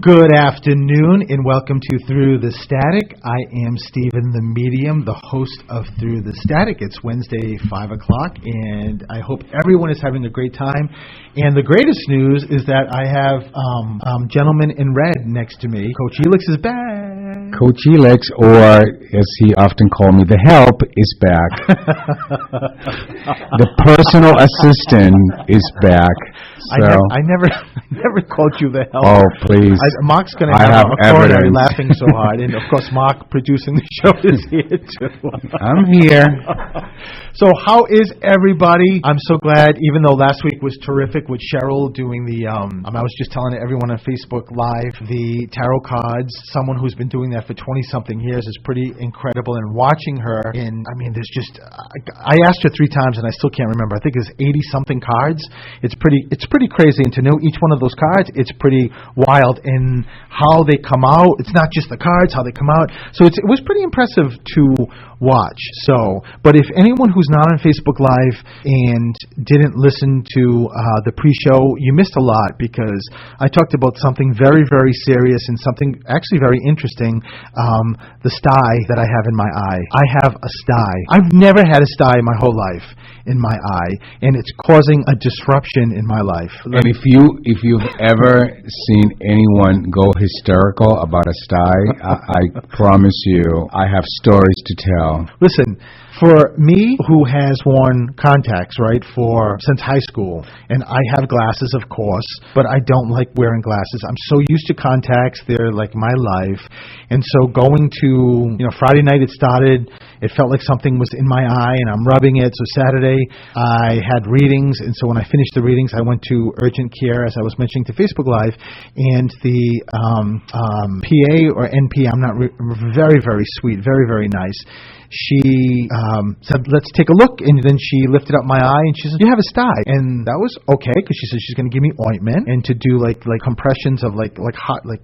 Good afternoon and welcome to Through the Static. I am Stephen the Medium, the host of Through the Static. It's Wednesday, 5 o'clock, and I hope everyone is having a great time. And the greatest news is that I have gentleman in red next to me. Coach Elix is back. Coach Elix, or as he often called me, the help is back. The personal assistant is back. So. I never called you the help. Oh, please. Mark's going to have a corner laughing so hard. And, of course, Mark producing the show is here, too. I'm here. So how is everybody? I'm so glad, even though last week was terrific with Cheryl doing the, I was just telling everyone on Facebook Live, the tarot cards. Someone who's been doing that for 20-something years is pretty incredible. And watching her, there's just, I asked her 3 times and I still can't remember. I think it's 80-something cards. It's pretty crazy. And to know each one of those cards, it's pretty wild in how they come out. It's not just the cards, how they come out. So it was pretty impressive to watch. So, but if anyone who's not on Facebook Live and didn't listen to the pre-show, you missed a lot because I talked about something very, very serious and something actually very interesting, the sty that I have in my eye. I have a sty. I've never had a sty my whole life in my eye, and it's causing a disruption in my life. And if you've ever seen anyone go hysterical about a sty, I promise you, I have stories to tell. Listen, for me, who has worn contacts, right, since high school, and I have glasses, of course, but I don't like wearing glasses. I'm so used to contacts; they're like my life. And so going to, Friday night it started. It felt like something was in my eye, and I'm rubbing it. So Saturday I had readings, and so when I finished the readings, I went to urgent care, as I was mentioning to Facebook Live, and the PA or NP, I'm not very, very sweet, very, very nice. She said, let's take a look, and then she lifted up my eye, and she said, you have a sty. And that was okay, because she said she's going to give me ointment, and to do like compressions of like hot, a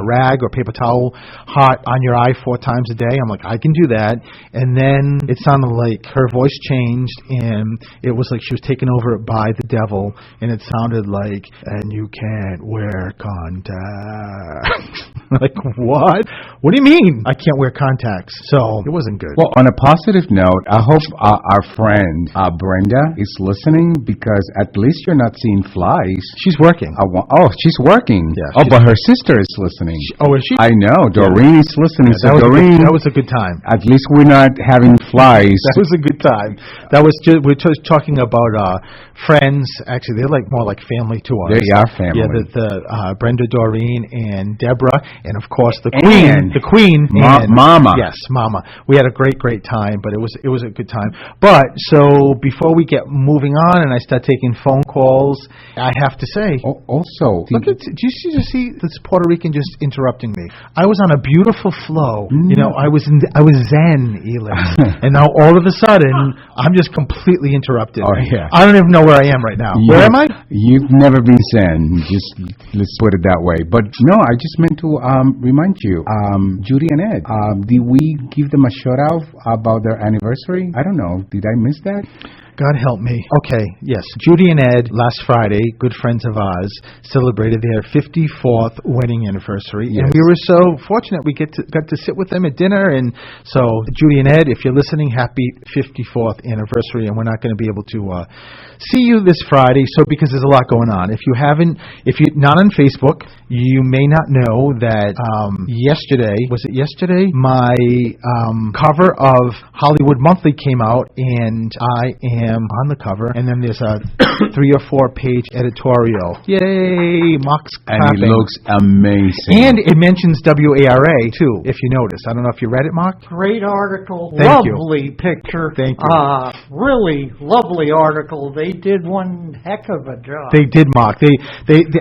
rag or paper towel hot on your eye 4 times a day. I'm like, I can do that. And then it sounded like her voice changed, and it was like she was taken over by the devil, and it sounded like, and you can't wear contacts. Like, what? What do you mean I can't wear contacts? So it wasn't good. Well, on a positive note, I hope our friend Brenda is listening, because at least you're not seeing flies. She's working. She's working. Yeah, but her sister is listening. Is she? I know. Doreen is listening. Yeah, that was a good time. At least we're not having flies. That was a good time. We're just talking about friends. Actually, they're more like family to us. They are family. Yeah, the Brenda, Doreen, and Deborah, and of course the Queen. The Queen. Mama. Yes, Mama. We had a great time, but it was a good time. But so before we get moving on and I start taking phone calls, I have to say, also, look at, do you see this Puerto Rican just interrupting me? I was on a beautiful flow. I was zen, Elix, and now all of a sudden I'm just completely interrupted. Oh yeah. I don't even know where I am right now. Where am I? You've never been zen. Let's put it that way. But no, I just meant to remind you, Judy and Ed, did we give them a shout out about their anniversary? I don't know. Did I miss that? God help me. Okay, yes. Judy and Ed, last Friday, good friends of ours, celebrated their 54th wedding anniversary. Yes. And we were so fortunate we got to sit with them at dinner. And so, Judy and Ed, if you're listening, happy 54th anniversary. And we're not going to be able to see you this Friday, because there's a lot going on. If you're not on Facebook, you may not know that yesterday, my cover of Hollywood Monthly came out, and I am on the cover, and then there's a 3 or 4 page editorial. Yay! Mark's clapping. And it looks amazing. And it mentions WARA too, if you notice. I don't know if you read it, Mark. Great article. Thank lovely you. Picture. Thank you. Really lovely article. They did one heck of a job. They did, Mark. They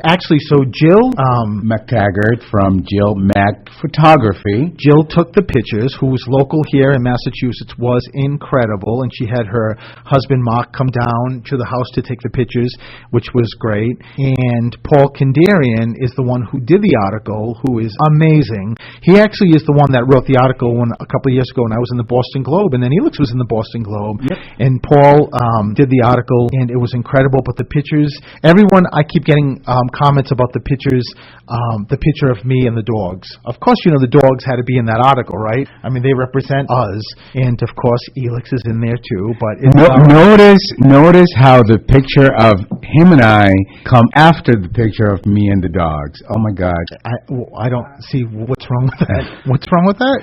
actually, so Jill McTaggart from Jill Mac Photography. Jill took the pictures, who's local here in Massachusetts, was incredible, and she had her husband husband, Mark, come down to the house to take the pictures, which was great. And Paul Kandarian is the one who did the article, who is amazing. He actually is the one that wrote the article a couple of years ago when I was in the Boston Globe, and then Elix was in the Boston Globe. Yep. And Paul did the article, and it was incredible. But the pictures, everyone, I keep getting comments about the pictures, the picture of me and the dogs. Of course, you know, the dogs had to be in that article, right? I mean, they represent us, and of course, Elix is in there too. But it's, notice how the picture of him and I come after the picture of me and the dogs. Oh my God! I don't see what's wrong with that. What's wrong with that?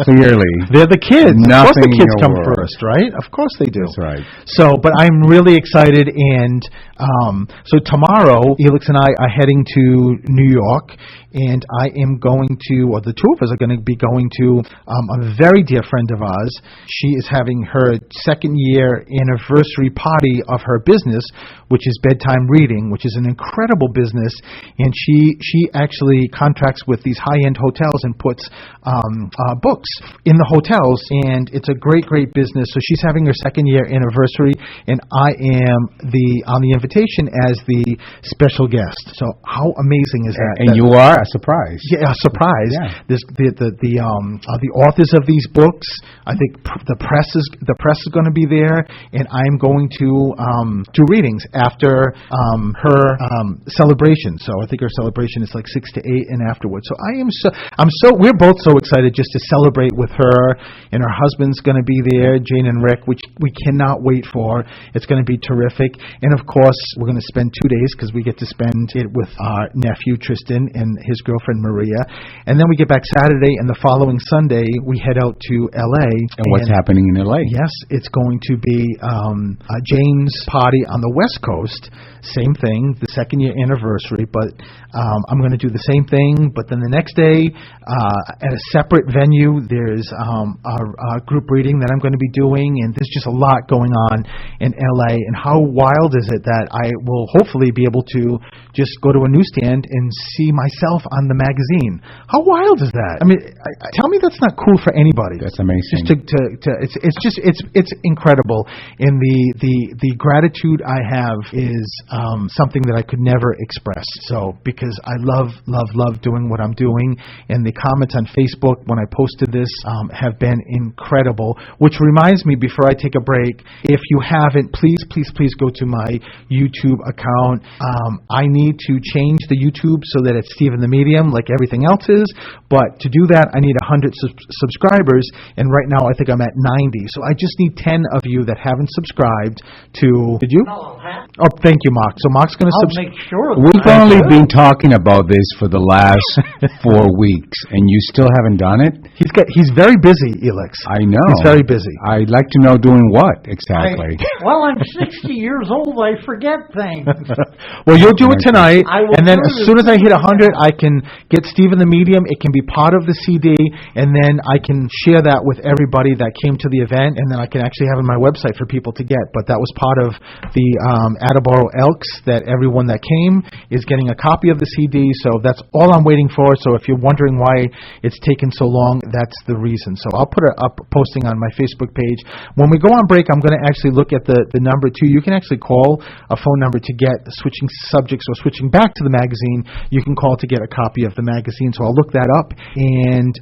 Clearly, they're the kids. Of course, the kids come world. first, right? Of course they do. That's right. So, but I'm really excited, and so tomorrow, Elix and I are heading to New York, and I am going to, or the two of us are going to be going to a very dear friend of ours. She is having her second-year anniversary party of her business, which is Bedtime Reading, which is an incredible business, and she actually contracts with these high-end hotels and puts books in the hotels, and it's a great business. So she's having her second-year anniversary, and I am on the invitation as the special guest. So how amazing is that? And you are a surprise. Yeah, a surprise. Yeah. The authors of these books. I think the press is going to be there, and I'm going to do readings after her celebration. So I think her celebration is like 6 to 8, and afterwards. So we're both so excited just to celebrate with her, and her husband's going to be there, Jane and Rick, which we cannot wait for. It's going to be terrific, and of course we're going to spend 2 days because we get to spend it with our nephew Tristan and his girlfriend Maria, and then we get back Saturday, and the following Sunday we head out to L.A. And what's happening in L.A.? Yes, it's going to be Jane's party on the West Coast. Same thing, the second-year anniversary, but I'm going to do the same thing, but then the next day at a separate venue, there's a group reading that I'm going to be doing, and there's just a lot going on in L.A., and how wild is it that I will hopefully be able to just go to a newsstand and see myself on the magazine. How wild is that? I mean, tell me that's not cool for anybody. That's amazing. Just it's incredible, and the gratitude I have is something that I could never express. So because I love doing what I'm doing, and the comments on Facebook when I posted this have been incredible. Which reminds me, before I take a break, if you haven't, please go to my YouTube account. I need to change the YouTube so that it's Stephen the Medium like everything else is, but to do that I need 100 subscribers, and right now I think I'm at 90. So I just need 10 of you that haven't subscribed to. Did you? No, Oh, thank you, Mark. So Mark's going to I'll make sure. We've only been talking about this for the last 4 weeks, and you still haven't done it? He's very busy, Elix. I know. He's very busy. I'd like to know doing what exactly. I'm 60 years old. I forget things. Well, you'll do it tonight, I will and then do as it. soon as I hit 100, I can get Stephen the Medium. It can be part of the CD, and then I can share that with everybody that came to the event, and then I can actually have it on my website for people to get. But that was part of the Attleboro Elks, that everyone that came is getting a copy of the CD, so that's all I'm waiting for. So if you're wondering why it's taken so long, that's the reason. So I'll put a posting on my Facebook page. When we go on break, I'm going to actually look at the number too. You can actually call a phone number to get switching subjects or switching back to the magazine. You can call to get a copy of the magazine. So I'll look that up, and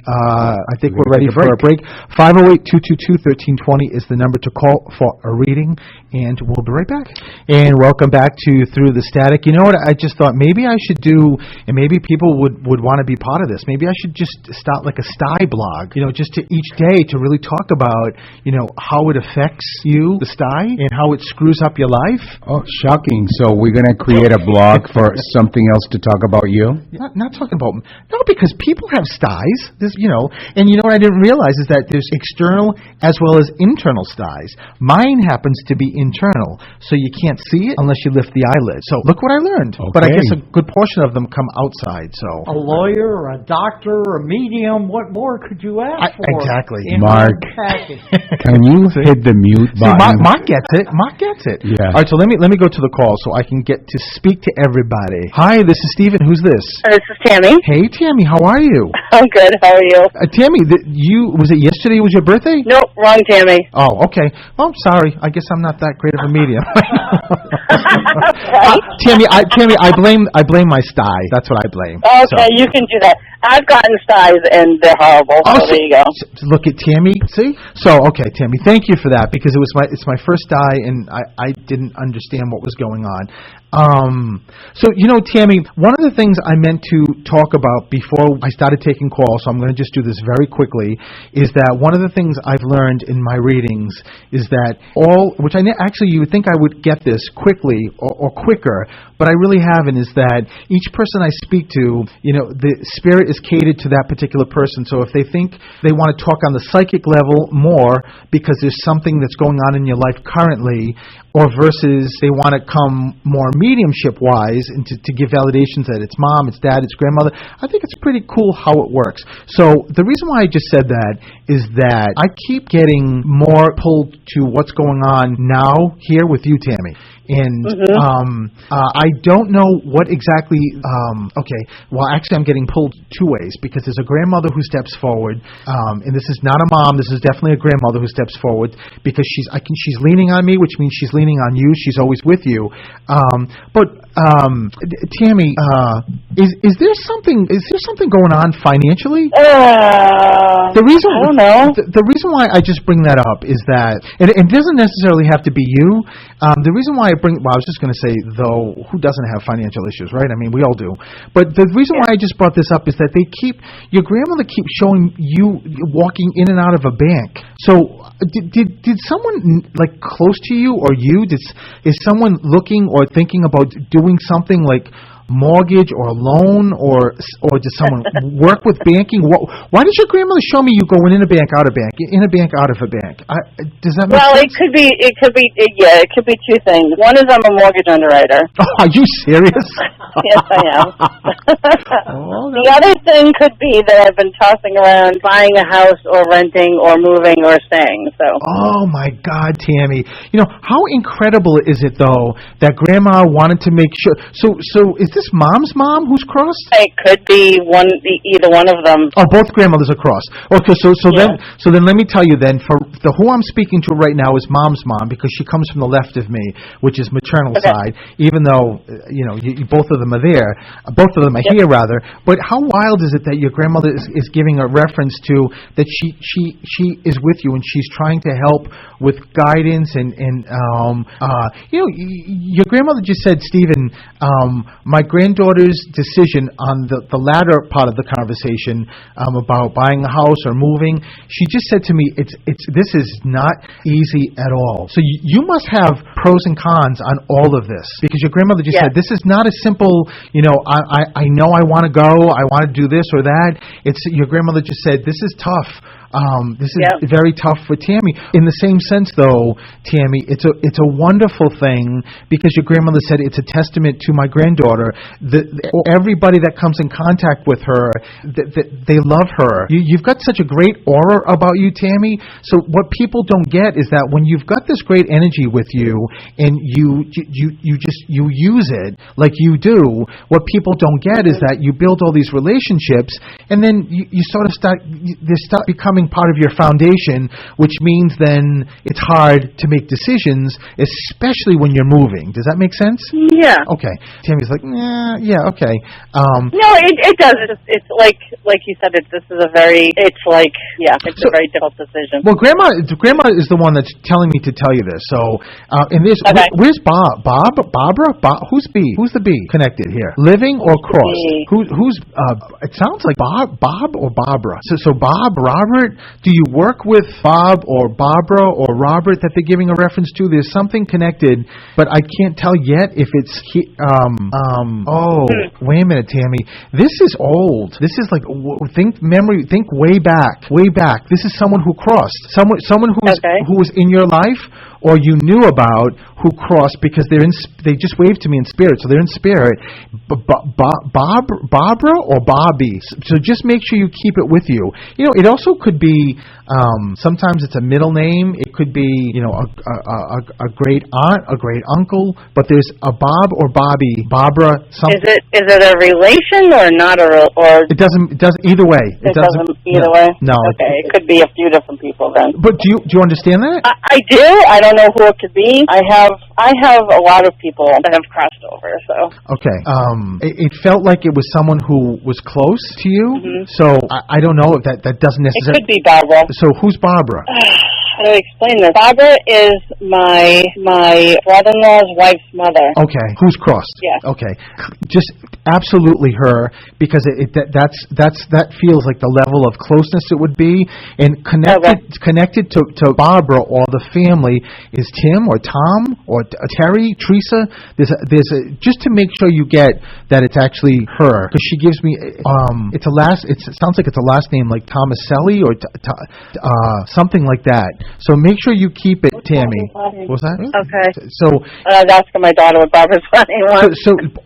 I think we're ready for a break. 508-222-1320 is the number to call for a reading, and we'll be right back. And welcome back to Through the Static. You know what? I just thought maybe I should do, and maybe people would want to be part of this. Maybe I should just start like a sty blog, just to each day to really talk about, how it affects you, the sty, and how it screws up your life. Oh, shocking. So we're going to create a blog for something else to talk about you? Not talking about, no, because people have styes. There's, and what I didn't realize is that there's external as well as internal styes. Mine happens to be internal, so you can't see it unless you lift the eyelid. So look what I learned. Okay. But I guess a good portion of them come outside. So A lawyer, a doctor, a medium, what what more could you ask for? Exactly. in Mark. one package? Can you hit the mute See, button? Mark gets it. Mark gets it. Yeah. All right, so let me go to the call so I can get to speak to everybody. Hi, this is Stephen. Who's this? This is Tammy. Hey, Tammy. How are you? I'm good. How are you? Tammy, was it yesterday? Was your birthday? Nope, wrong Tammy. Oh, okay. Well, I'm sorry. I guess I'm not that great of a medium. Right? Tammy, I blame my sty. That's what I blame. Okay, you can do that. I've gotten styes and they're horrible. Oh, So there you go. Look at Tammy. See? So, okay, Tammy, thank you for that because it's my first die and I didn't understand what was going on. So, Tammy, one of the things I meant to talk about before I started taking calls, so I'm going to just do this very quickly, is that one of the things I've learned in my readings is that actually you would think I would get this quickly or quicker, but I really haven't, is that each person I speak to, the spirit is catered to that particular person. So if they think they want to talk on the psychic level more because there's something that's going on in your life currently, or versus they want to come more mediumship-wise and to give validations that it's mom, it's dad, it's grandmother, I think it's pretty cool how it works. So the reason why I just said that is that I keep getting more pulled to what's going on now here with you, Tammy. And I don't know what exactly, actually I'm getting pulled two ways because there's a grandmother who steps forward, and this is not a mom, this is definitely a grandmother who steps forward because she's leaning on me, which means she's leaning on you, she's always with you. Tammy, is there something going on financially? I don't know. The reason why I just bring that up is that, and it doesn't necessarily have to be you. The reason why I was just going to say, though, who doesn't have financial issues, right? I mean, we all do. But the reason why I just brought this up is that your grandmother keeps showing you walking in and out of a bank. So did someone like close to you or you, is someone looking or thinking about doing something like mortgage or loan or does someone work with banking? Why does your grandmother show me you going in a bank, out of bank, in a bank, out of a bank? Does that make sense? it could be two things. One is I'm a mortgage underwriter. Oh, are you serious? Yes, I am. The other thing could be that I've been tossing around buying a house or renting or moving or staying. So. Oh my God, Tammy! How incredible is it though that Grandma wanted to make sure? So is this Mom's mom who's crossed? It could be either one of them. Oh, both grandmothers are crossed. Okay, so then let me tell you then, for who I'm speaking to right now is Mom's mom because she comes from the left of me, which is maternal side. Even though both of them are there, both of them are here rather. But how wild is it that your grandmother is giving a reference to that she is with you and she's trying to help with guidance and your grandmother just said, Stephen, my granddaughter's decision on the latter part of the conversation about buying a house or moving, she just said to me, this is not easy at all. So you must have pros and cons on all of this because your grandmother just said this is not a simple, I know I want to go, I want to do this or that. It's your grandmother just said this is tough. This is very tough for Tammy. In the same sense, though, Tammy, it's a wonderful thing because your grandmother said it's a testament to my granddaughter. Everybody that comes in contact with her, they love her. You've got such a great aura about you, Tammy. So what people don't get is that when you've got this great energy with you and you use it like you do, what people don't get is that you build all these relationships and then you sort of start becoming part of your foundation, which means then it's hard to make decisions, especially when you're moving. Does that make sense? Yeah. Okay. Tammy's like, yeah, okay. No, it does. It's like you said. It's a very difficult decision. Well, Grandma is the one that's telling me to tell you this. So, where's Bob? Barbara? Who's B? Who's the B connected here? Living or cross? Who's? It sounds like Bob or Barbara. So Bob, Robert. Do you work with Bob or Barbara or Robert that they're giving a reference to? There's something connected, but I can't tell yet if it's wait a minute, Tammy. This is old. This is like think way back. This is someone who crossed. Someone who was in your life or you knew about who crossed because they just waved to me in spirit, so they're in spirit. Barbara or Bobby? So just make sure you keep it with you. It also could be sometimes it's a middle name. It could be a great aunt, a great uncle. But there's a Bob or Bobby, Barbara. Something. Is it a relation or not or? It doesn't either way. It doesn't either way. No. Okay, it could be a few different people then. But do you understand that? I do. I don't know who it could be. I have a lot of people that have crossed over. So. Okay. It felt like it was someone who was close to you. Mm-hmm. So I don't know if that doesn't necessarily. It could be Barbara. So who's Barbara? How do I explain this? Barbara is my brother-in-law's wife's mother. Okay, who's crossed? Yeah. Okay, just absolutely her, because that feels like the level of closeness it would be, and connected to Barbara or the family is Tim or Tom or Terry, Teresa. There's a just to make sure you get that it's actually her, because she gives me it sounds like it's a last name like Tomaselli or something like that. So make sure you keep it, Tammy. What's that? Okay. So I was asking my daughter what Barbara's name was.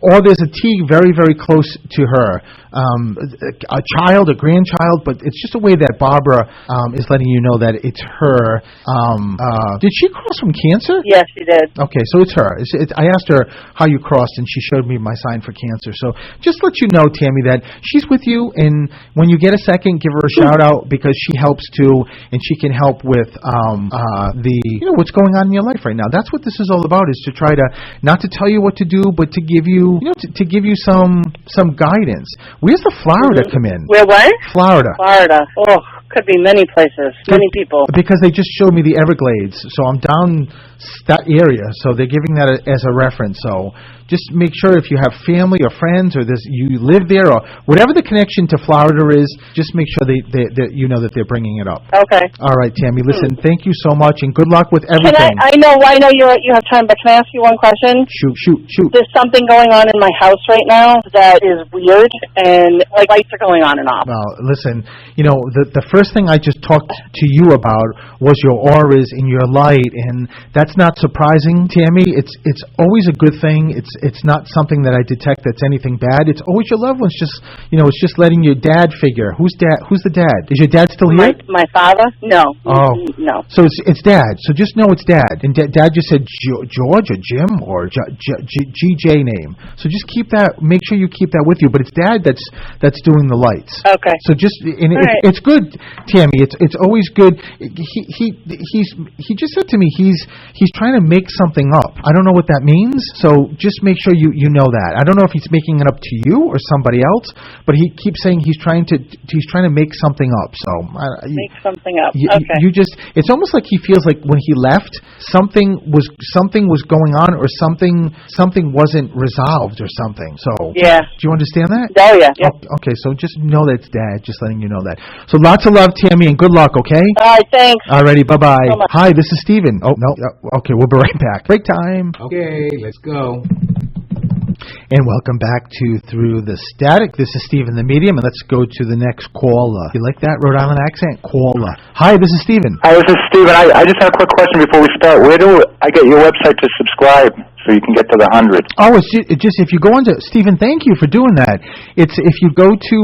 Or there's a T very, very close to her. A child, a grandchild, but it's just a way that Barbara is letting you know that it's her. Did she cross from Cancer? Yes, she did. Okay, so it's her. I asked her how you crossed, and she showed me my sign for Cancer. So just let you know, Tammy, that she's with you, and when you get a second, give her a shout-out, because she helps too, and she can help with what's going on in your life right now. That's what this is all about, is to try to, not to tell you what to do, but to give you, to give you some guidance. Where's the Florida come in? Where what? Florida. Oh, could be many places, many people. Because they just showed me the Everglades, so I'm down that area, so they're giving that as a reference. So just make sure if you have family or friends or you live there or whatever the connection to Florida is, just make sure that you know that they're bringing it up. Okay. All right, Tammy. Listen, thank you so much, and good luck with everything. I know you have time, but can I ask you one question? Shoot. There's something going on in my house right now that is weird, and like lights are going on and off. Well, listen, the first thing I just talked to you about was your auras and your light, and that's not surprising, Tammy. It's always a good thing. It's not something that I detect that's anything bad. It's always your loved ones. Just it's just letting your dad figure. Who's the dad? Is your dad still here? My father? No. Oh. No. So it's dad. So just know it's dad. And dad just said George or Jim or GJ name. So just keep that. Make sure you keep that with you. But it's dad that's doing the lights. Okay. So just it's good, Tammy. It's always good. He just said to me he's trying to make something up. I don't know what that means. So just make sure you know that. I don't know if he's making it up to you or somebody else, but he keeps saying he's trying to make something up. So make something up. Okay. It's almost like he feels like when he left, something was going on, or something wasn't resolved or something. So yeah. Do you understand that? Oh yeah. Yep. Okay, so just know that it's dad. Just letting you know that. So lots of love, Tammy, and good luck. Okay. All right. Thanks. Alrighty. Bye bye. Hi, this is Steven. Oh no. Okay, we'll be right back. Break time. Okay, let's go. And welcome back to Through the Static. This is Stephen the Medium, and let's go to the next caller. You like that Rhode Island accent? Caller. Hi, this is Stephen. Hi, this is Stephen. I just have a quick question before we start. Where do I get your website to subscribe so you can get to the 100? Oh, it's just if you go into Stephen, thank you for doing that. It's if you go to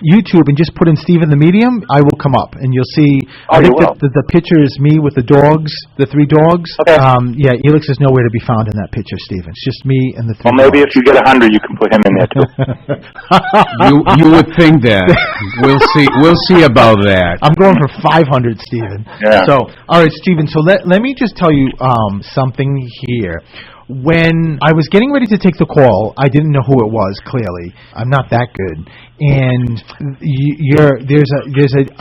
YouTube and just put in Stephen the Medium, I will come up, and you'll see. Oh, I think you will. the picture is me with the dogs, the 3 dogs. Okay. Yeah, Elix is nowhere to be found in that picture, Stephen. It's just me and the 3 Well, maybe dogs. if you get 100, you can put him in there too. You would think that. We'll see about that. I'm going for 500, Stephen. Yeah. So, all right, Stephen. So let me just tell you something here. When I was getting ready to take the call, I didn't know who it was. Clearly, I'm not that good. And there's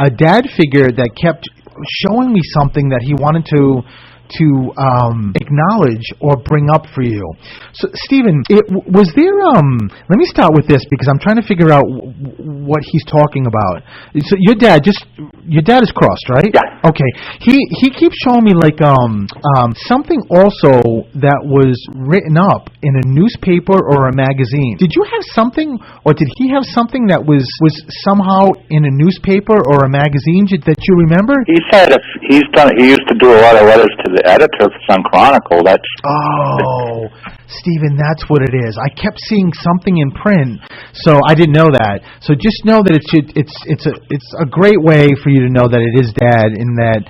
a dad figure that kept showing me something that he wanted to acknowledge or bring up for you. So, Stephen, was there, let me start with this because I'm trying to figure out what he's talking about. So your dad is crossed, right? Yeah. Okay. He keeps showing me like something also that was written up in a newspaper or a magazine. Did you have something, or did he have something that was somehow in a newspaper or a magazine that you remember? He said he used to do a lot of letters to the editor for Sun Chronicle. Oh, Stephen, that's what it is. I kept seeing something in print So I didn't know that. So just know that it's a great way for you to know that it is Dad, in that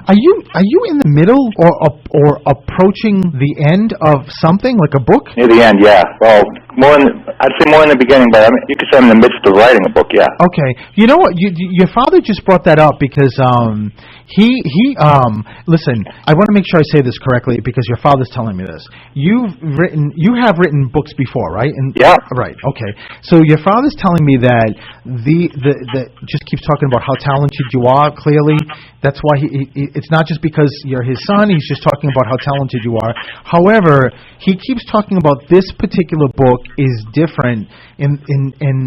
are you in the middle or approaching the end of something, like a book? Near the end, yeah. Well, I'd say more in the beginning, but you could say I'm in the midst of writing a book, yeah. Okay. You know what? Your father just brought that up because listen, I want to make sure I say this correctly because your father's telling me this. You have written books before, right? Yeah. Right. Okay. So your father's telling me that the just keeps talking about how talented you are. Clearly, that's why it's not just because you're his son. He's just talking about how talented you are. However, he keeps talking about this particular book is different, and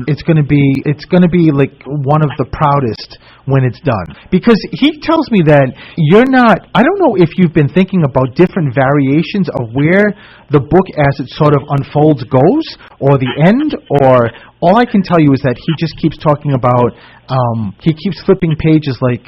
it's going to be like one of the proudest when it's done, because he tells me that you're not. I don't know if you've been thinking about different variations of where the book as it sort of unfolds goes, or the end, or all I can tell you is that he just keeps talking about. He keeps flipping pages like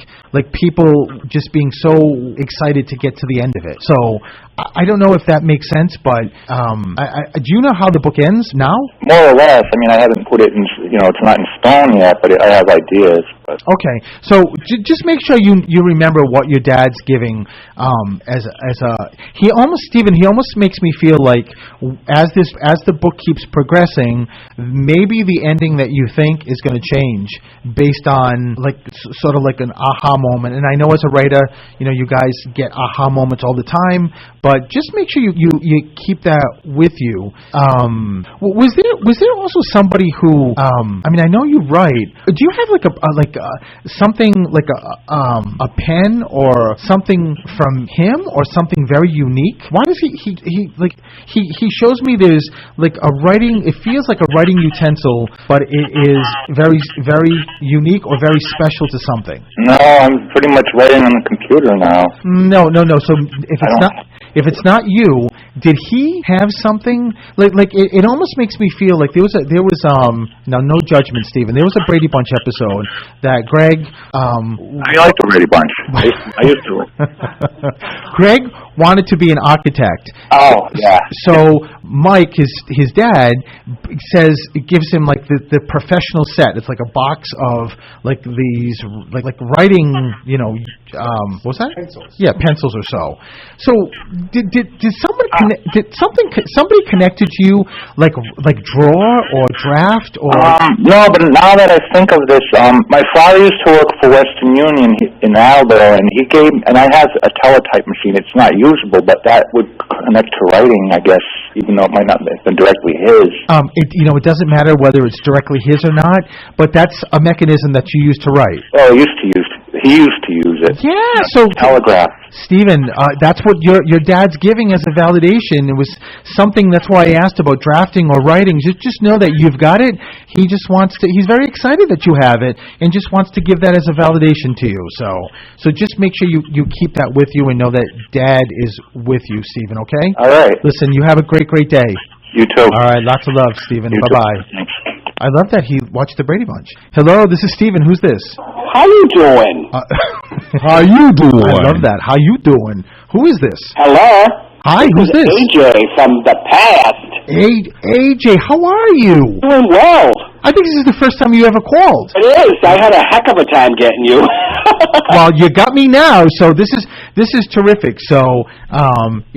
people just being so excited to get to the end of it. So I don't know if that makes sense, but do you know how the book ends now? More or less. I mean, I haven't put it in. It's not in stone yet, but I have ideas. But. Okay, so just make sure you remember what your dad's giving. He almost makes me feel like as the book keeps progressing, maybe the ending that you think is going to change based on sort of like an aha moment. And I know as a writer, you guys get aha moments all the time, but just make sure you keep that with you. Was there also somebody who I know you write. Do you have something like a pen or something from him or something very unique? Why does he shows me there's like a writing. It feels like a writing utensil, but it is very, very unique or very special to something. No, I'm pretty much writing on the computer now. No. So if it's not you, did he have something it almost makes me feel like there was now no judgment, Stephen. There was a Brady Bunch episode that Greg. I like the Brady Bunch. I used to. Greg wanted to be an architect. Oh, yeah. So Mike, his dad, gives him like the professional set. It's like a box of like these like writing, what's that? Pencils. Yeah, pencils or so. So did somebody connected to you like draw or draft or? No, but now that I think of this, my father used to work for Western Union in Aldo, and I have a teletype machine. It's not usable, but that would connect to writing, I guess, even though it might not have been directly his. It doesn't matter whether it's directly his or not, but that's a mechanism that you use to write. Oh, he used to use it. Yeah, so telegraph. Stephen, that's what your dad's giving as a validation. It was something. That's why I asked about drafting or writing. Just know that you've got it. He just wants to. He's very excited that you have it, and just wants to give that as a validation to you. So just make sure you keep that with you and know that Dad is with you, Stephen. Okay. All right. Listen, you have a great day. You too. All right. Lots of love, Stephen. Bye-bye. Thanks. I love that he watched the Brady Bunch. Hello, this is Stephen. Who's this? How you doing? How you doing? I love that. How you doing? Who is this? Hello? Hi, who's this? AJ from the past. AJ, how are you? Doing well. I think this is the first time you ever called. It is. I had a heck of a time getting you. Well, you got me now, so this is terrific. So,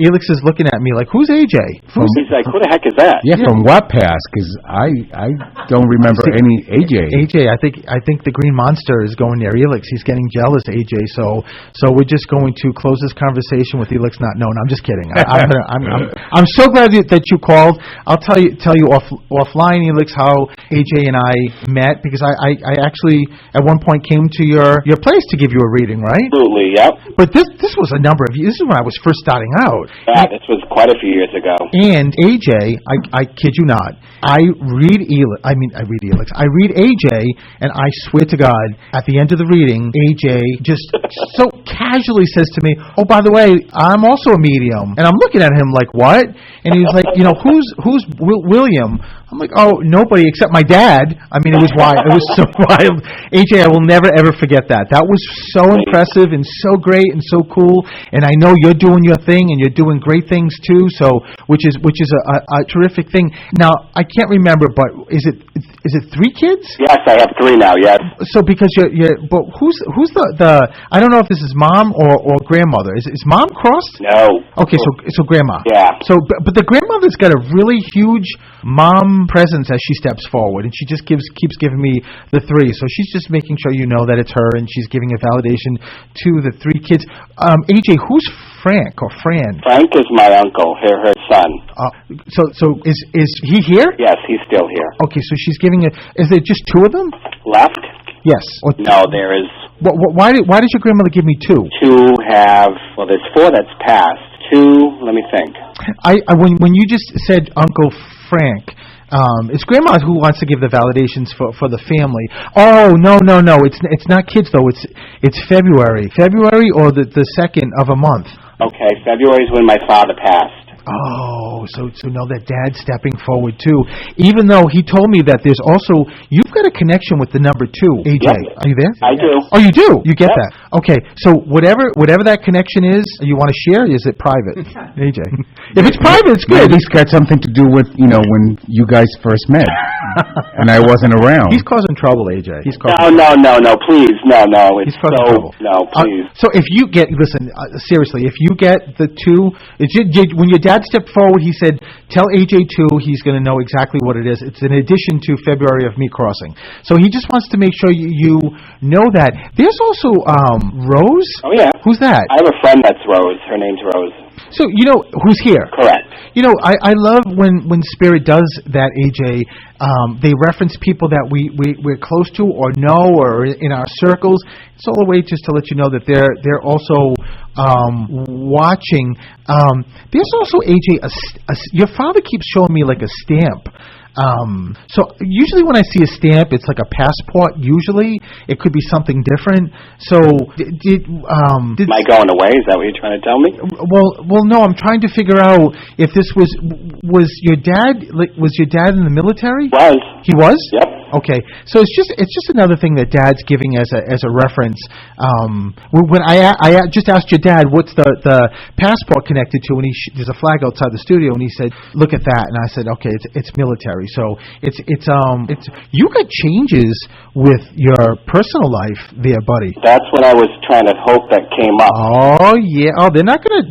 Elix is looking at me like, who's AJ? He's like, who the heck is that? Yeah, from what past? Because I don't remember any AJ. AJ, I think the Green Monster is going near Elix. He's getting jealous, AJ. So we're just going to close this conversation with Elix not known. I'm just kidding. I'm so glad that you called. I'll tell you offline, Elix, how AJ and I met, because I actually at one point came to your place to give you a reading, right? Absolutely, yep. But this was a number of years. This is when I was first starting out. Yeah, this was quite a few years ago. And AJ, I kid you not, I read Elix. I read AJ, and I swear to God, at the end of the reading, AJ just so casually says to me, "Oh, by the way, I'm also a medium." And I'm looking at him like, "What?" And he was like, "Who's William?" I'm I'm like, oh, nobody except my dad. I mean, it was wild. It was so wild. AJ, I will never, ever forget that. That was so impressive and so great and so cool. And I know you're doing your thing and you're doing great things too. So, which is a terrific thing. Now, I can't remember, but is it 3 kids? Yes, I have 3 now, yes. So because but who's the I don't know if this is mom or grandmother. Is mom crossed? No. Okay, so grandma. Yeah. So, but the grandmother's got a really huge mom presence as she steps forward, and she just keeps giving me the 3. So she's just making sure you know that it's her, and she's giving a validation to the 3 kids. AJ, who's Frank or Fran? Frank is my uncle, her son. So is he here? Yes, he's still here. Okay, so she's giving is there just 2 of them? Left? Yes. No, there is. Why did your grandmother give me 2? 2 have. Well, there's 4 that's passed. 2. Let me think. When you just said Uncle Frank, it's Grandma who wants to give the validations for the family. Oh no! It's not kids though. It's February or the 2nd of a month. Okay, February is when my father passed. Oh, so know that Dad's stepping forward too. Even though he told me that there's also you've got a connection with the number 2, AJ. Yep. Are you there? I do. Oh, you do. You get Yep. that? Okay. So whatever that connection is, you want to share? Is it private, AJ? If it's private, it's good. Maybe it's got something to do with when you guys first met, and I wasn't around. He's causing trouble, AJ. He's causing No, please, no. It's He's causing trouble. No, please. So if you get, seriously, if you get the 2, when your dad stepped forward, he said, tell AJ 2, he's going to know exactly what it is. It's in addition to February of me crossing. So he just wants to make sure you know that. There's also Rose. Oh, yeah. Who's that? I have a friend that's Rose. Her name's Rose. So, who's here? Correct. I love when Spirit does that, AJ. They reference people that we're close to or know or in our circles. It's all a way just to let you know that they're also watching. There's also, AJ, your father keeps showing me like a stamp. So usually when I see a stamp, it's like a passport. Usually it could be something different. So did Am I going away? Is that what you're trying to tell me? Well, no. I'm trying to figure out if this was your dad. Was your dad in the military? Was. He was? Yep. Okay, so it's just another thing that Dad's giving as a reference. When I just asked your dad what's the passport connected to, and there's a flag outside the studio, and he said, "Look at that," and I said, "Okay, it's military." So it's you got changes with your personal life there, buddy. That's what I was trying to hope that came up. Oh yeah. Oh, they're not gonna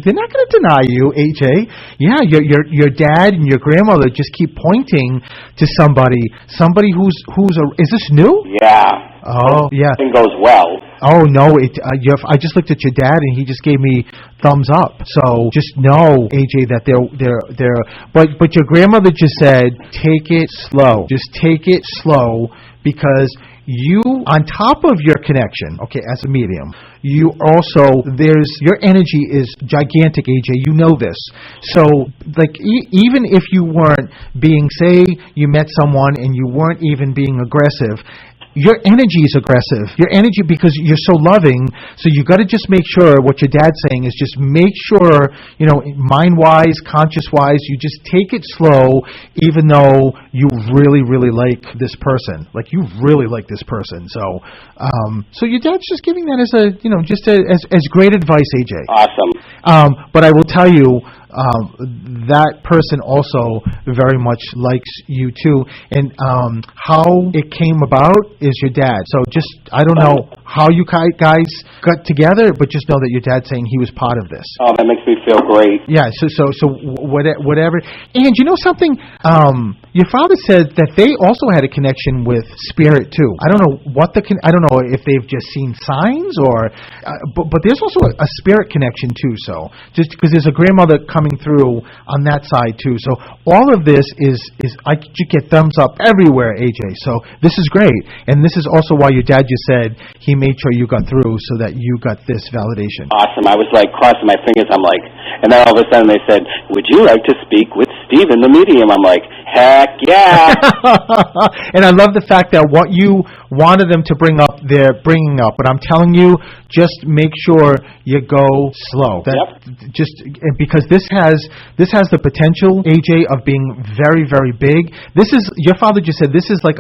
deny you, AJ. Yeah, your dad and your grandmother just keep pointing to somebody who's is this new? Yeah. Oh yeah. Everything goes well. Oh no, I just looked at your dad and he just gave me thumbs up. So just know, AJ, that they're but your grandmother just said take it slow. Just take it slow, because you, on top of your connection, okay, as a medium, you also, your energy is gigantic, AJ. You know this. So, like, even if you weren't being, say, you met someone and you weren't even being aggressive, your energy is aggressive. Your energy, because you're so loving, so you got to just make sure what your dad's saying is just make sure, mind-wise, conscious-wise, you just take it slow, even though you really, really like this person. Like, you really like this person. So your dad's just giving that as as great advice, AJ. Awesome. But I will tell you, that person also very much likes you too, and how it came about is your dad. So just, I don't know how you guys got together, but just know that your dad's saying he was part of this. Oh, that makes me feel great. Yeah. So whatever. And you know something? Your father said that they also had a connection with Spirit too. I don't know I don't know if they've just seen signs or, but there's also a Spirit connection too. So just because there's a grandmother coming through on that side too. So all of this is I get thumbs up everywhere, AJ. So this is great, and this is also why your dad just said he made sure you got through so that you got this validation. Awesome. I was like crossing my fingers. I'm like, and then all of a sudden they said, "Would you like to speak with Stephen, the medium?" I'm like, heck yeah. And I love the fact that what you wanted them to bring up, they're bringing up. But I'm telling you, just make sure you go slow. Because this has the potential, AJ, of being very, very big. This is, your father just said, this is like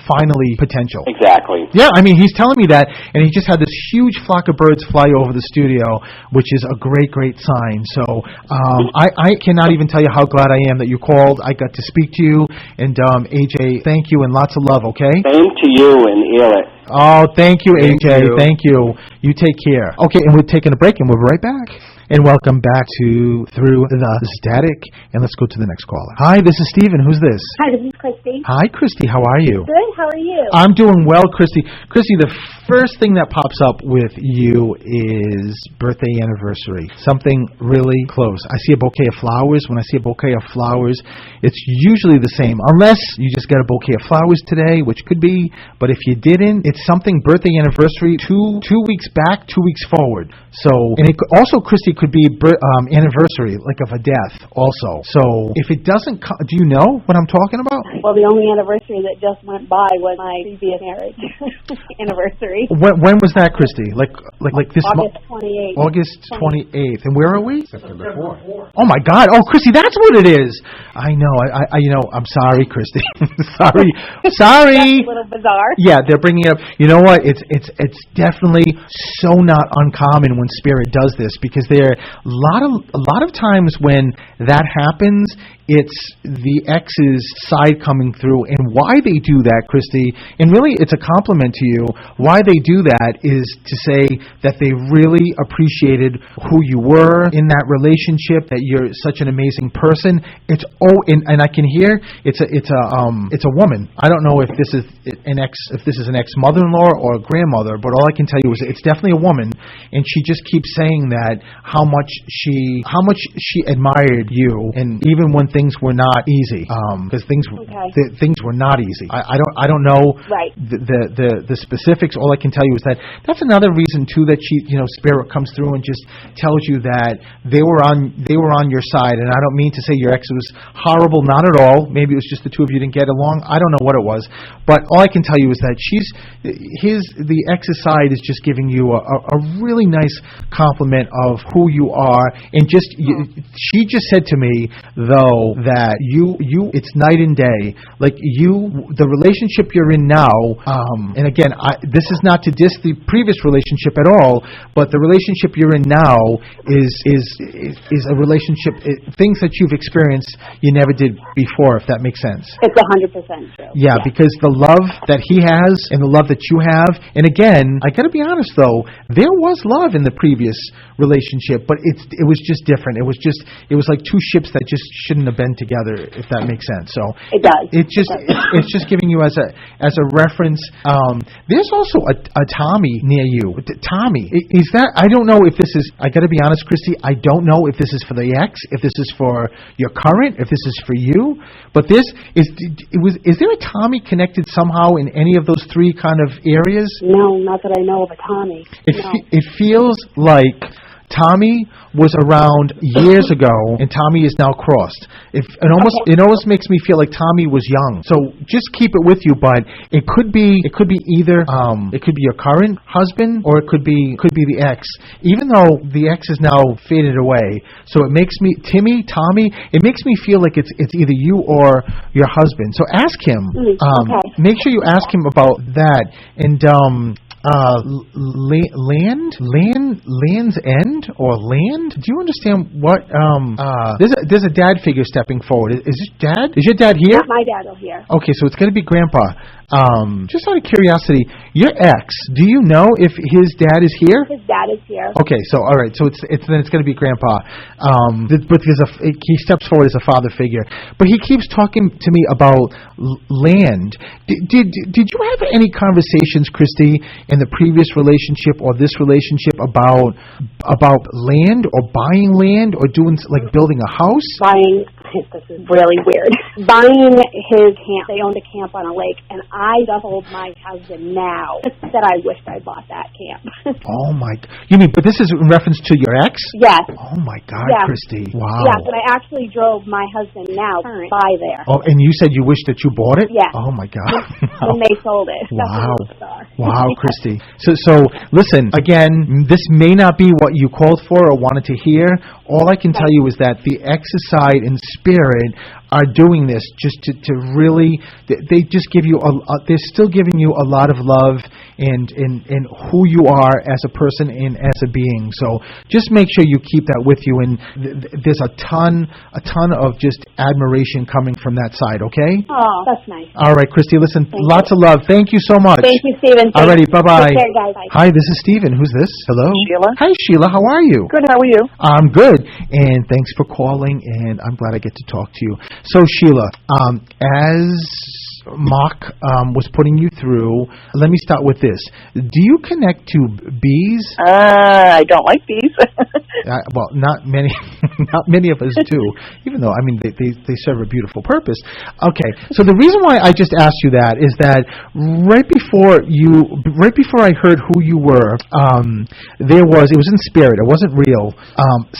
finally potential. Exactly. Yeah, I mean, he's telling me that, and he just had this huge flock of birds fly over the studio, which is a great, great sign. So I cannot even tell you how glad I am that you called. I got to speak to you, and AJ, thank you, and lots of love, okay? Same to you and Elliot. Oh, thank you, AJ. you. Thank you. You take care. Okay, and we're taking a break, and we'll be right back. And welcome back to Through the Static. And let's go to the next caller. Hi, this is Steven. Who's this? Hi, this is Christy. Hi, Christy. How are you? Good, how are you? I'm doing well, Christy. Christy, the first thing that pops up with you is birthday anniversary. Something really close. I see a bouquet of flowers. When I see a bouquet of flowers, it's usually the same. Unless you just got a bouquet of flowers today, which could be. But if you didn't, it's something birthday anniversary, two weeks back, 2 weeks forward. So, and it could, also, Christy, could be anniversary, like of a death also. So if it doesn't do you know what I'm talking about? Well, the only anniversary that just went by was my previous marriage anniversary. When was that, Christy? Like this August 28th. August 28th. And where are we? September 4th. Oh my God! Oh, Christy, that's what it is. I know. I you know. I'm sorry, Christy. sorry. That's a little bizarre. Yeah, they're bringing it up. You know what? It's definitely so not uncommon when Spirit does this, because there are a lot of times when that happens, it's the ex's side coming through, and why they do that, Christy, and really it's a compliment to you. Why they do that is to say that they really appreciated who you were in that relationship, that you're such an amazing person. It's and I can hear it's a woman. I don't know if this is an ex mother-in-law or a grandmother, but all I can tell you is it's definitely a woman, and she just keeps saying that how much she admired you, and even when things were not easy, because things were not easy. I don't know the specifics. All I can tell you is that that's another reason too that Spirit comes through and just tells you that they were on your side. And I don't mean to say your ex was horrible, not at all. Maybe it was just the two of you didn't get along. I don't know what it was, but all I can tell you is that the ex's side is just giving you a really nice compliment of who you are, and she just said to me though that you it's night and day. Like the relationship you're in now, and again, this is not to diss the previous relationship at all, but the relationship you're in now is a relationship, things that you've experienced you never did before, if that makes sense. It's 100% true. Yeah, because the love that he has and the love that you have, and again, I got to be honest though, there was love in the previous relationship, but it was just different. It was like two ships that just shouldn't have been together, if that makes sense. So it does. It's just giving you as a reference. There's also a Tommy near you. Tommy, is that? I don't know if this is. I got to be honest, Christy. I don't know if this is for the ex, if this is for your current, if this is for you. But is there a Tommy connected somehow in any of those three kind of areas? No, not that I know of a Tommy. It feels like Tommy was around years ago, and Tommy is now crossed. It almost makes me feel like Tommy was young. So just keep it with you, but it could be either it could be your current husband, or it could be the ex. Even though the ex is now faded away, so it makes me Tommy. It makes me feel like it's either you or your husband. So ask him. Make sure you ask him about that, and Land's End or Land? Do you understand what? There's a dad figure stepping forward. Is this Dad? Is your dad here? Not my dad will here. Okay, so it's going to be Grandpa. Just out of curiosity, your ex, do you know if his dad is here? His dad is here. Okay, so all right, so it's going to be Grandpa. Because he steps forward as a father figure, but he keeps talking to me about land. Did you have any conversations, Christy, in the previous relationship or this relationship about land or buying land or doing like building a house? Buying this is really weird, buying his camp. They owned a camp on a lake, and I told my husband now that I wished I bought that camp. Oh, my... You mean, but this is in reference to your ex? Yes. Oh, my God, Yes. Christy. Wow. Yes, and I actually drove my husband now current by there. Oh, and you said you wish that you bought it? Yes. Oh, my God. When they sold it. That's Wow. a star. Wow, Christy. So listen, again, this may not be what you called for or wanted to hear. All I can tell you is that the exercise and spirit are doing this just to really, they just give you, they're still giving you a lot of love and who you are as a person and as a being. So just make sure you keep that with you. And there's a ton of just admiration coming from that side, okay? Oh, that's nice. All right, Christy, listen, lots of love. Thank you so much. Thank you, Stephen. Alrighty, bye-bye. Take care, guys. Bye. Hi, this is Stephen. Who's this? Hello? Sheila. Hi, Sheila. How are you? Good, how are you? I'm good, and thanks for calling, and I'm glad I get to talk to you. So, Sheila, as Mark was putting you through, let me start with this. Do you connect to bees? I don't like bees. Well, not many of us do, even though, I mean, they serve a beautiful purpose. Okay, so the reason why I just asked you that is that right before I heard who you were, it was in spirit, it wasn't real.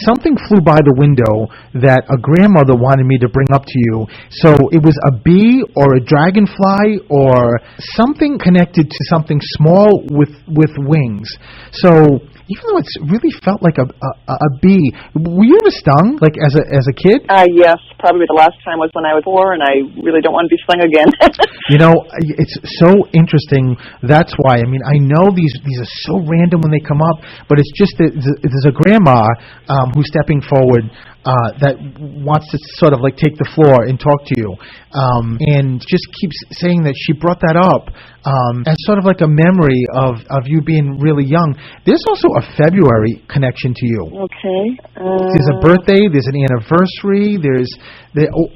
Something flew by the window that a grandmother wanted me to bring up to you. So it was a bee or a dragonfly or something connected to something small with wings. So even though it's really felt like a bee, were you ever stung, like as a kid? Yes, probably the last time was when I was 4, and I really don't want to be stung again. You know, it's so interesting. That's why. I mean, I know these are so random when they come up, but it's just that there's a grandma who's stepping forward that wants to sort of like take the floor and talk to you, and just keeps saying that she brought that up as sort of like a memory of you being really young. There's also a February connection to you. Okay. There's a birthday, there's an anniversary,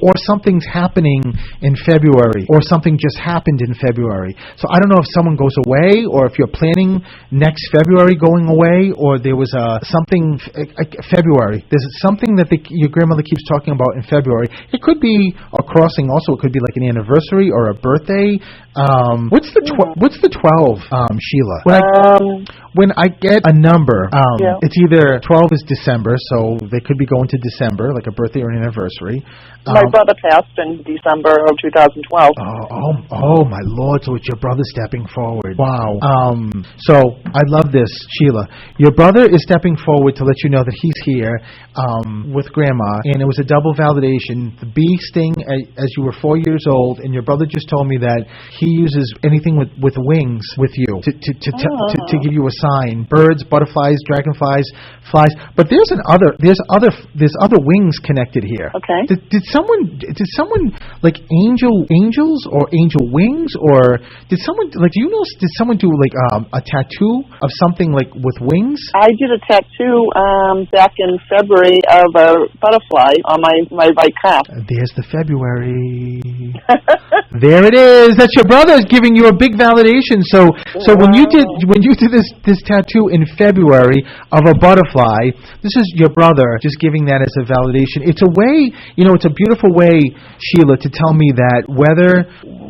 or something's happening in February, or something just happened in February. So I don't know if someone goes away, or if you're planning next February going away, or there was something February. There's something that your grandmother keeps talking about in February. It could be a crossing. Also, it could be like an anniversary or a birthday. What's the 12, Sheila? When I get a number, it's either 12 is December, so they could be going to December, like a birthday or an anniversary. My brother passed in December of 2012. Oh, my Lord! So it's your brother stepping forward. Wow. So I love this, Sheila. Your brother is stepping forward to let you know that he's here with Grandma, and it was a double validation. The bee sting as you were 4 years old, and your brother just told me that he uses anything with wings with you to give you a sign. Birds, butterflies, dragonflies, flies. But there's other wings connected here. Okay. Did someone like angels or angel wings, or did someone did someone do like a tattoo of something like with wings? I did a tattoo back in February of a butterfly on my right calf. There's the February. There it is. That's your brother giving you a big validation. So when you did this tattoo in February of a butterfly, this is your brother just giving that as a validation. It's a way, it's a beautiful way, Sheila, to tell me that whether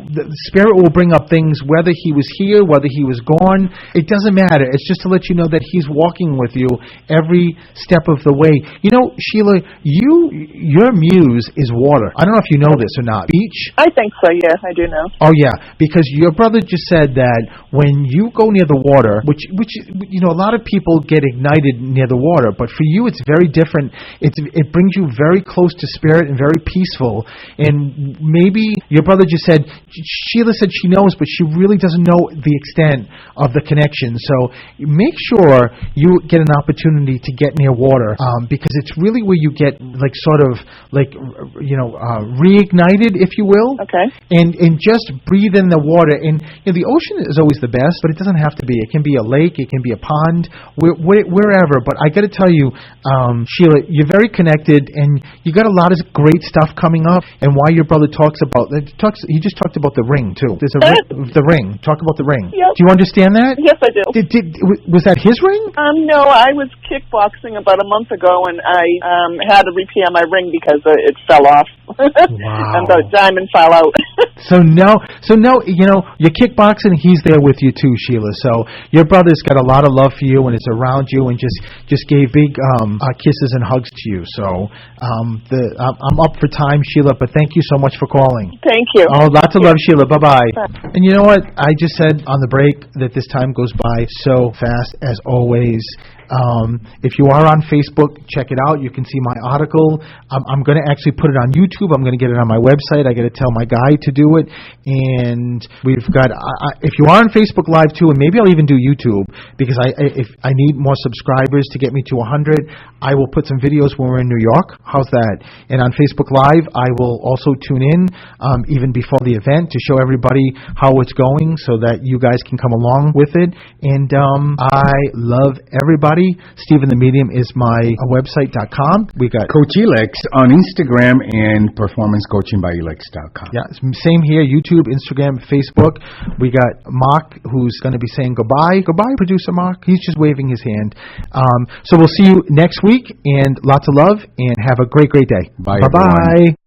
the Spirit will bring up things, whether he was here, whether he was gone, it doesn't matter. It's just to let you know that he's walking with you every step of the way. Sheila, your muse is water. I don't know if you know this or not. Beach? I think so, yeah, I do know. Oh, yeah, because your brother just said that when you go near the water, which a lot of people get ignited near the water, but for you it's very different. It brings you very close to Spirit and very peaceful. And maybe your brother just said, Sheila said she knows, but she really doesn't know the extent of the connection. So make sure you get an opportunity to get near water, because it's really where you get reignited, if you will. Okay. And just breathe in the water. And the ocean is always the best, but it doesn't have to be. It can be a lake, it can be a pond, wherever. But I got to tell you, Sheila, you're very connected, and you got a lot of great stuff coming up. And why your brother he just talked about about the ring too. There's a the ring. Talk about the ring. Yep. Do you understand that? Yes, I do. Was that his ring? No, I was kickboxing about a month ago, and I had to repair my ring because it fell off. Wow. And the diamond fell out. So now, you're kickboxing, he's there with you too, Sheila. So your brother's got a lot of love for you and is around you and just gave big kisses and hugs to you. So I'm up for time, Sheila, but thank you so much for calling. Thank you. Oh, lots of love, Sheila. Bye-bye. Bye. And you know what? I just said on the break that this time goes by so fast, as always. If you are on Facebook, check it out. You can see my article. I'm going to actually put it on YouTube. I'm going to get it on my website. I got to tell my guy to do it. And we've got, if you are on Facebook Live too, and maybe I'll even do YouTube, because if I need more subscribers to get me to 100, I will put some videos when we're in New York. How's that? And on Facebook Live, I will also tune in even before the event to show everybody how it's going so that you guys can come along with it. And I love everybody. Stephen the Medium is my website.com. We got Coach Elix on Instagram and performancecoachingbyelix.com. Yeah, same here, YouTube, Instagram, Facebook. We got Mark, who's going to be saying goodbye. Goodbye, producer Mark. He's just waving his hand. So we'll see you next week, and lots of love, and have a great, great day. Bye, Bye-bye. Everyone.